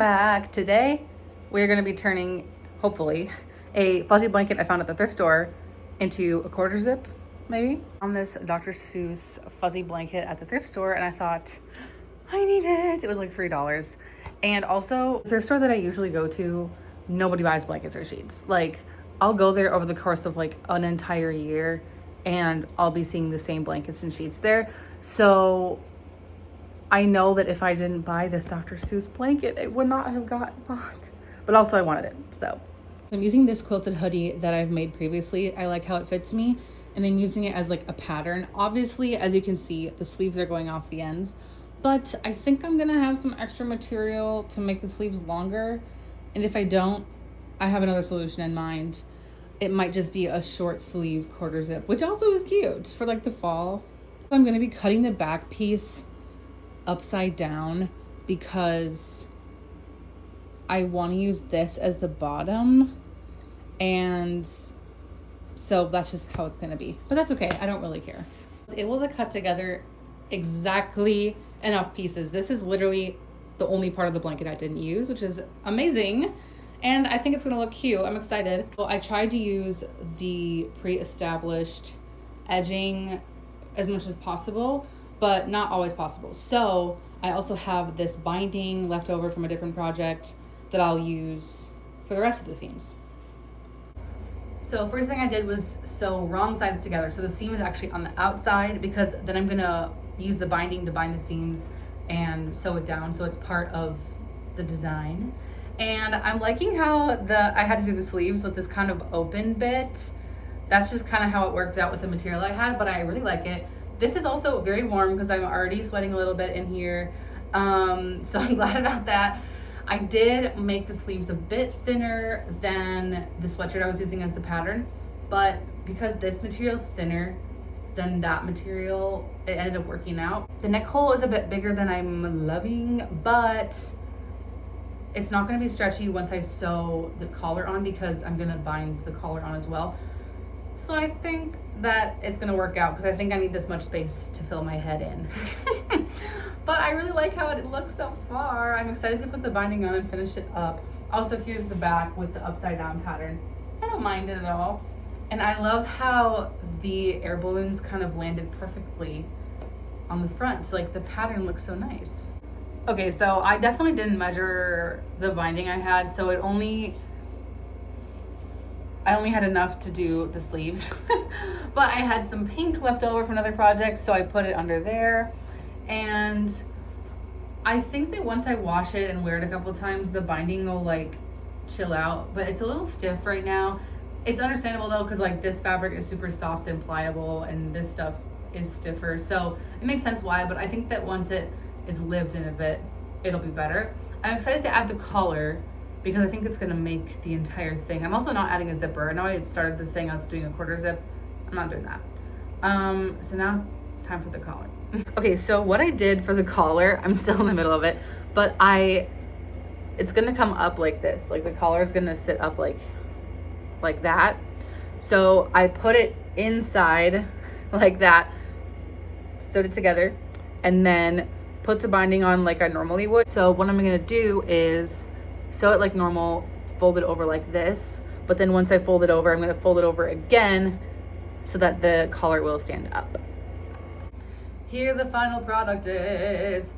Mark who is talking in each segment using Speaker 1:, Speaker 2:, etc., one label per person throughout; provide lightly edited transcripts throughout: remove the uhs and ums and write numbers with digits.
Speaker 1: back. Today we're going to be turning, hopefully, a fuzzy blanket I found at the thrift store into a quarter zip, maybe. On this Dr. Seuss fuzzy blanket at the thrift store, and I thought, I need it. It was like $3. And also, the thrift store that I usually go to, nobody buys blankets or sheets. Like, I'll go there over the course of like an entire year and I'll be seeing the same blankets and sheets there. So I know that if I didn't buy this Dr. Seuss blanket, it would not have got bought. But also I wanted it, so. I'm using this quilted hoodie that I've made previously. I like how it fits me, and I'm using it as like a pattern. Obviously, as you can see, the sleeves are going off the ends, but I think I'm gonna have some extra material to make the sleeves longer. And if I don't, I have another solution in mind. It might just be a short sleeve quarter zip, which also is cute for like the fall. I'm gonna be cutting the back piece upside down because I want to use this as the bottom, and so that's just how it's gonna be, but that's okay. I don't really care. I was able to cut together exactly enough pieces. This is literally the only part of the blanket I didn't use, which is amazing, and I think it's gonna look cute. I'm excited. So I tried to use the pre-established edging as much as possible, but not always possible. So I also have this binding left over from a different project that I'll use for the rest of the seams. So first thing I did was sew wrong sides together. So the seam is actually on the outside, because then I'm gonna use the binding to bind the seams and sew it down so it's part of the design. And I'm liking how I had to do the sleeves with this kind of open bit. That's just kind of how it worked out with the material I had, but I really like it. This is also very warm because I'm already sweating a little bit in here. So I'm glad about that. I did make the sleeves a bit thinner than the sweatshirt I was using as the pattern, but because this material is thinner than that material, it ended up working out. The neck hole is a bit bigger than I'm loving, but it's not gonna be stretchy once I sew the collar on, because I'm gonna bind the collar on as well. So I think that it's gonna work out, because I think I need this much space to fill my head in. But I really like how it looks so far. I'm excited to put the binding on and finish it up. Also, here's the back with the upside down pattern. I don't mind it at all. And I love how the air balloons kind of landed perfectly on the front. Like, the pattern looks so nice. Okay, so I definitely didn't measure the binding I had, so I only had enough to do the sleeves. But I had some pink left over from another project, so I put it under there. And I think that once I wash it and wear it a couple times, the binding will like chill out, but it's a little stiff right now. It's understandable though, because like this fabric is super soft and pliable and this stuff is stiffer, so it makes sense why. But I think that once it's lived in a bit, it'll be better. I'm excited to add the collar because I think it's gonna make the entire thing. I'm also not adding a zipper. I know I started this saying I was doing a quarter zip. I'm not doing that. So now time for the collar. Okay, so what I did for the collar, I'm still in the middle of it, but it's gonna come up like this. Like, the collar is gonna sit up like that. So I put it inside like that, sewed it together, and then put the binding on like I normally would. So what I'm gonna do is sew it like normal, fold it over like this, but then once I fold it over, I'm gonna fold it over again so that the collar will stand up. Here the final product is.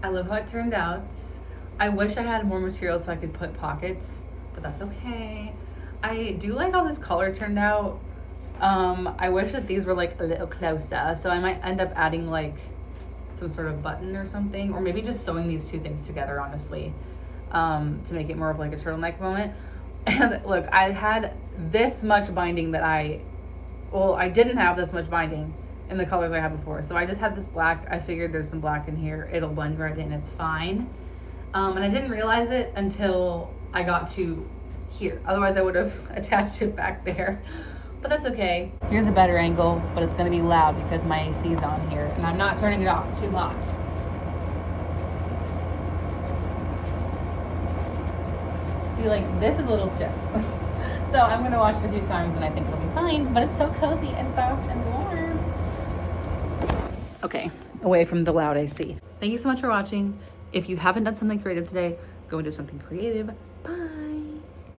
Speaker 1: I love how it turned out. I wish I had more material so I could put pockets, but that's okay. I do like how this collar turned out. I wish that these were like a little closer, so I might end up adding like some sort of button or something, or maybe just sewing these two things together, honestly, to make it more of like a turtleneck moment. And look, I had this much binding that I didn't have this much binding in the colors I had before. So I just had this black. I figured there's some black in here. It'll blend right in, it's fine. And I didn't realize it until I got to here. Otherwise I would have attached it back there, but that's okay. Here's a better angle, but it's gonna be loud because my AC is on here and I'm not turning it off, it's too hot. See, like, this is a little stiff. So I'm gonna wash it a few times and I think it'll be fine, but it's so cozy and soft and warm. Okay, away from the loud AC. Thank you so much for watching. If you haven't done something creative today, go and do something creative. Bye.